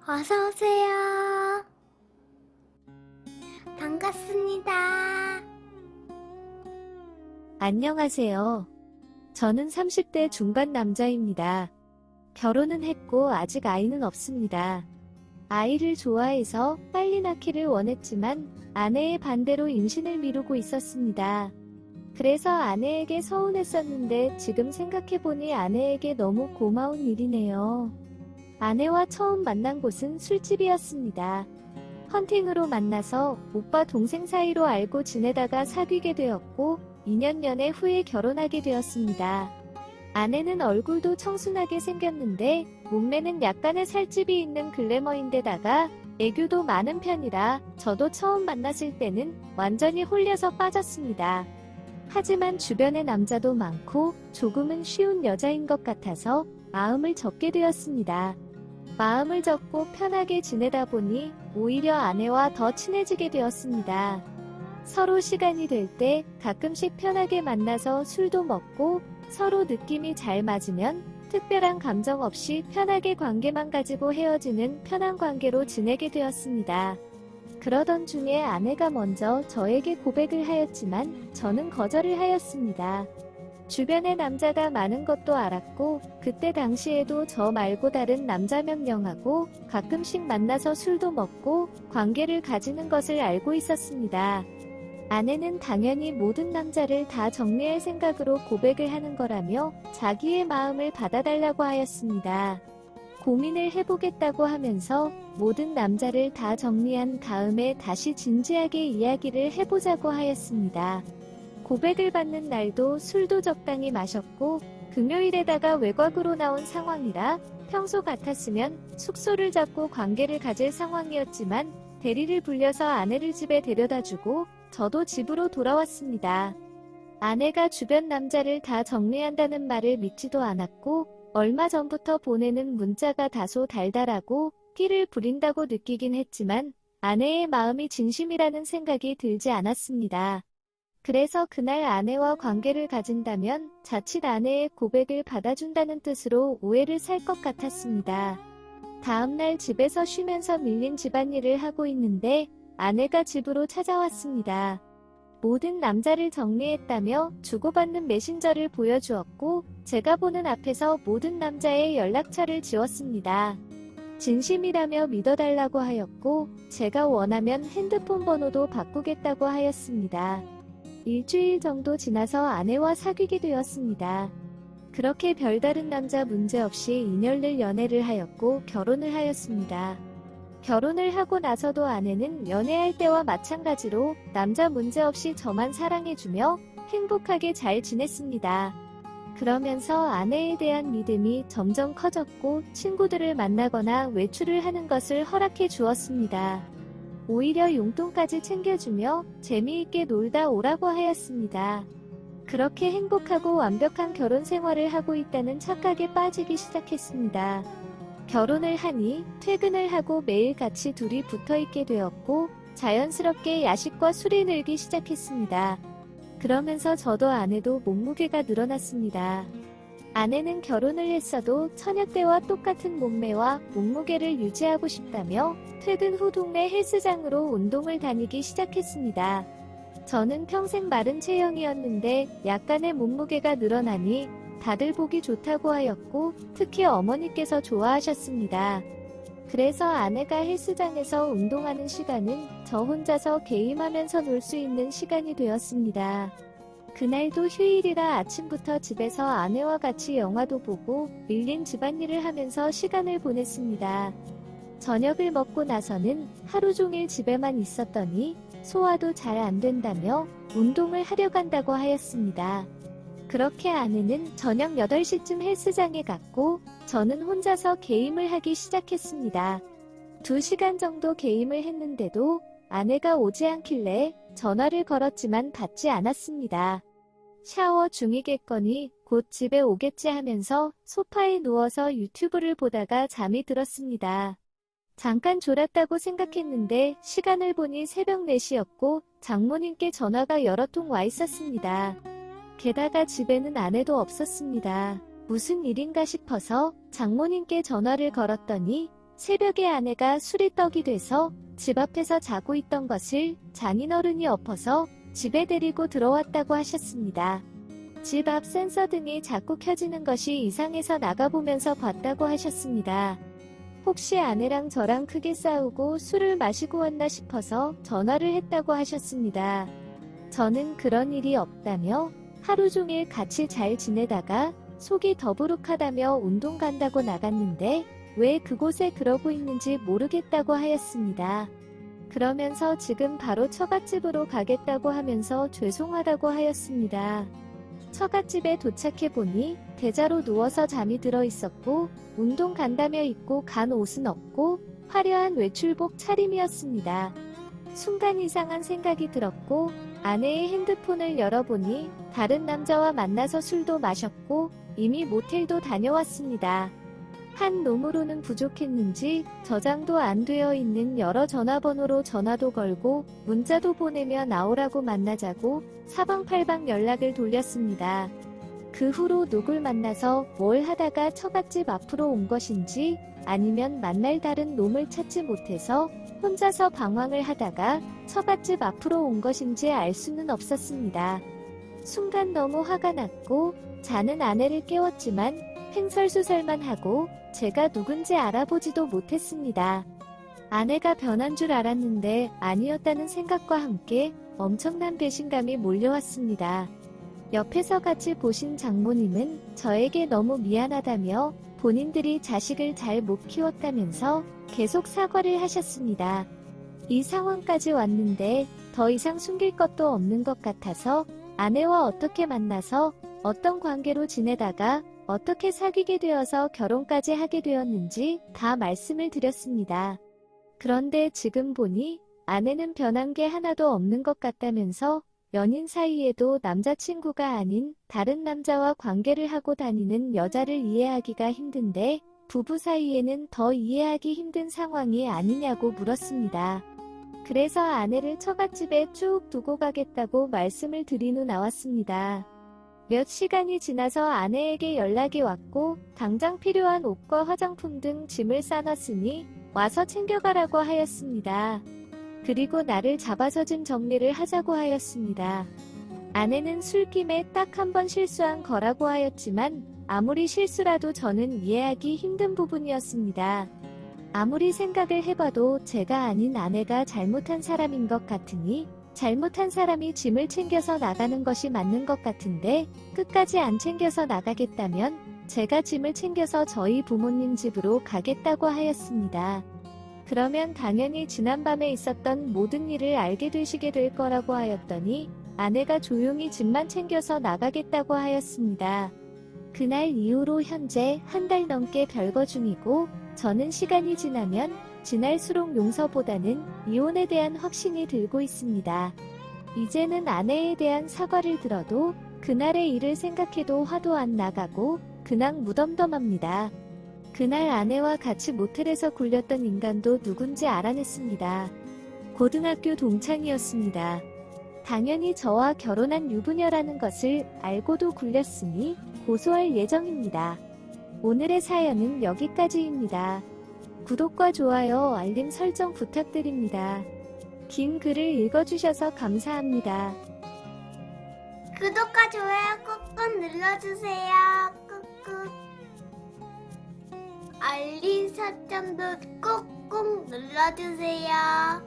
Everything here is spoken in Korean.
어서오세요. 반갑습니다. 안녕하세요. 저는 30대 중반 남자입니다. 결혼은 했고 아직 아이는 없습니다. 아이를 좋아해서 빨리 낳기를 원했지만 아내의 반대로 임신을 미루고 있었습니다. 그래서 아내에게 서운했었는데 지금 생각해보니 아내에게 너무 고마운 일이네요. 아내와 처음 만난 곳은 술집이었습니다. 헌팅으로 만나서 오빠 동생 사이로 알고 지내다가 사귀게 되었고 2년 연애 후에 결혼하게 되었습니다. 아내는 얼굴도 청순하게 생겼는데 몸매는 약간의 살집이 있는 글래머인데다가 애교도 많은 편이라 저도 처음 만났을 때는 완전히 홀려서 빠졌습니다. 하지만 주변에 남자도 많고 조금은 쉬운 여자인 것 같아서 마음을 접게 되었습니다. 마음을 접고 편하게 지내다 보니 오히려 아내와 더 친해지게 되었습니다. 서로 시간이 될 때 가끔씩 편하게 만나서 술도 먹고 서로 느낌이 잘 맞으면 특별한 감정 없이 편하게 관계만 가지고 헤어지는 편한 관계로 지내게 되었습니다. 그러던 중에 아내가 먼저 저에게 고백을 하였지만 저는 거절을 하였습니다. 주변에 남자가 많은 것도 알았고 그때 당시에도 저 말고 다른 남자면 영하고 가끔씩 만나서 술도 먹고 관계를 가지는 것을 알고 있었습니다. 아내는 당연히 모든 남자를 다 정리할 생각으로 고백을 하는 거라며 자기의 마음을 받아달라고 하였습니다. 고민을 해보겠다고 하면서 모든 남자를 다 정리한 다음에 다시 진지하게 이야기를 해보자고 하였습니다. 고백을 받는 날도 술도 적당히 마셨고 금요일에다가 외곽으로 나온 상황이라 평소 같았으면 숙소를 잡고 관계를 가질 상황이었지만 대리를 불려서 아내를 집에 데려다주고 저도 집으로 돌아왔습니다. 아내가 주변 남자를 다 정리한다는 말을 믿지도 않았고 얼마 전부터 보내는 문자가 다소 달달하고 끼를 부린다고 느끼긴 했지만 아내의 마음이 진심이라는 생각이 들지 않았습니다. 그래서 그날 아내와 관계를 가진다면 자칫 아내의 고백을 받아준다는 뜻으로 오해를 살 것 같았습니다. 다음날 집에서 쉬면서 밀린 집안일을 하고 있는데 아내가 집으로 찾아왔습니다. 모든 남자를 정리했다며 주고받는 메신저를 보여주었고 제가 보는 앞에서 모든 남자의 연락처를 지웠습니다. 진심이라며 믿어달라고 하였고 제가 원하면 핸드폰 번호도 바꾸겠다고 하였습니다. 일주일 정도 지나서 아내와 사귀게 되었습니다. 그렇게 별다른 남자 문제없이 2년을 연애를 하였고 결혼을 하였습니다. 결혼을 하고 나서도 아내는 연애할 때와 마찬가지로 남자 문제없이 저만 사랑해주며 행복하게 잘 지냈습니다. 그러면서 아내에 대한 믿음이 점점 커졌고 친구들을 만나거나 외출을 하는 것을 허락해 주었습니다. 오히려 용돈까지 챙겨주며 재미있게 놀다 오라고 하였습니다. 그렇게 행복하고 완벽한 결혼 생활을 하고 있다는 착각에 빠지기 시작했습니다. 결혼을 하니 퇴근을 하고 매일 같이 둘이 붙어있게 되었고 자연스럽게 야식과 술이 늘기 시작했습니다. 그러면서 저도 아내도 몸무게가 늘어났습니다. 아내는 결혼을 했어도 처녀 때와 똑같은 몸매와 몸무게를 유지하고 싶다며 퇴근 후 동네 헬스장으로 운동을 다니기 시작했습니다. 저는 평생 마른 체형이었는데 약간의 몸무게가 늘어나니 다들 보기 좋다고 하였고 특히 어머니께서 좋아하셨습니다. 그래서 아내가 헬스장에서 운동하는 시간은 저 혼자서 게임하면서 놀 수 있는 시간이 되었습니다. 그날도 휴일이라 아침부터 집에서 아내와 같이 영화도 보고 밀린 집안일을 하면서 시간을 보냈습니다. 저녁을 먹고 나서는 하루 종일 집에만 있었더니 소화도 잘 안 된다며 운동을 하려 간다고 하였습니다. 그렇게 아내는 저녁 8시쯤 헬스장에 갔고 저는 혼자서 게임을 하기 시작했습니다. 2시간 정도 게임을 했는데도 아내가 오지 않길래 전화를 걸었지만 받지 않았습니다. 샤워 중이겠거니 곧 집에 오겠지 하면서 소파에 누워서 유튜브를 보다가 잠이 들었습니다. 잠깐 졸았다고 생각했는데 시간을 보니 새벽 4시였고 장모님께 전화가 여러 통 와 있었습니다. 게다가 집에는 아내도 없었습니다. 무슨 일인가 싶어서 장모님께 전화를 걸었더니 새벽에 아내가 술이 떡이 돼서 집 앞에서 자고 있던 것을 장인어른이 엎어서 집에 데리고 들어왔다고 하셨습니다. 집 앞 센서 등이 자꾸 켜지는 것이 이상해서 나가보면서 봤다고 하셨습니다. 혹시 아내랑 저랑 크게 싸우고 술을 마시고 왔나 싶어서 전화를 했다고 하셨습니다. 저는 그런 일이 없다며 하루 종일 같이 잘 지내다가 속이 더부룩하다며 운동 간다고 나갔는데 왜 그곳에 그러고 있는지 모르겠다고 하였습니다. 그러면서 지금 바로 처갓집으로 가겠다고 하면서 죄송하다고 하였습니다. 처갓집에 도착해보니 대자로 누워서 잠이 들어 있었고 운동 간다며 입고 간 옷은 없고 화려한 외출복 차림이었습니다. 순간 이상한 생각이 들었고 아내의 핸드폰을 열어보니 다른 남자와 만나서 술도 마셨고 이미 모텔도 다녀왔습니다. 한 놈으로는 부족했는지 저장도 안 되어 있는 여러 전화번호로 전화도 걸고 문자도 보내며 나오라고 만나자고 사방팔방 연락을 돌렸습니다. 그 후로 누굴 만나서 뭘 하다가 처갓집 앞으로 온 것인지 아니면 만날 다른 놈을 찾지 못해서 혼자서 방황을 하다가 처갓집 앞으로 온 것인지 알 수는 없었습니다. 순간 너무 화가 났고 자는 아내를 깨웠지만 횡설수설만 하고 제가 누군지 알아보지도 못했습니다. 아내가 변한 줄 알았는데 아니었다는 생각과 함께 엄청난 배신감이 몰려왔습니다. 옆에서 같이 보신 장모님은 저에게 너무 미안하다며 본인들이 자식을 잘 못 키웠다면서 계속 사과를 하셨습니다. 이 상황까지 왔는데 더 이상 숨길 것도 없는 것 같아서 아내와 어떻게 만나서 어떤 관계로 지내다가 어떻게 사귀게 되어서 결혼까지 하게 되었는지 다 말씀을 드렸습니다. 그런데 지금 보니 아내는 변한 게 하나도 없는 것 같다면서 연인 사이에도 남자친구가 아닌 다른 남자와 관계를 하고 다니는 여자를 이해하기가 힘든데 부부 사이에는 더 이해하기 힘든 상황이 아니냐고 물었습니다. 그래서 아내를 처갓집에 쭉 두고 가겠다고 말씀을 드린 후 나왔습니다. 몇 시간이 지나서 아내에게 연락이 왔고 당장 필요한 옷과 화장품 등 짐을 싸놨으니 와서 챙겨가라고 하였습니다. 그리고 나를 잡아서 짐 정리를 하자고 하였습니다. 아내는 술김에 딱 한 번 실수한 거라고 하였지만 아무리 실수라도 저는 이해하기 힘든 부분이었습니다. 아무리 생각을 해봐도 제가 아닌 아내가 잘못한 사람인 것 같으니 잘못한 사람이 짐을 챙겨서 나가는 것이 맞는 것 같은데 끝까지 안 챙겨서 나가겠다면 제가 짐을 챙겨서 저희 부모님 집으로 가겠다고 하였습니다. 그러면 당연히 지난밤에 있었던 모든 일을 알게 되시게 될 거라고 하였더니 아내가 조용히 짐만 챙겨서 나가겠다고 하였습니다. 그날 이후로 현재 한 달 넘게 별거 중이고 저는 시간이 지나면 지날수록 용서보다는 이혼에 대한 확신이 들고 있습니다. 이제는 아내에 대한 사과를 들어도 그날의 일을 생각해도 화도 안 나가고 그냥 무덤덤합니다. 그날 아내와 같이 모텔에서 굴렸던 인간도 누군지 알아냈습니다. 고등학교 동창이었습니다. 당연히 저와 결혼한 유부녀라는 것을 알고도 굴렸으니 고소할 예정입니다. 오늘의 사연은 여기까지입니다. 구독과 좋아요, 알림 설정 부탁드립니다. 긴 글을 읽어주셔서 감사합니다. 구독과 좋아요 꾹꾹 눌러주세요. 꾹꾹. 알림 설정도 꾹꾹 눌러주세요.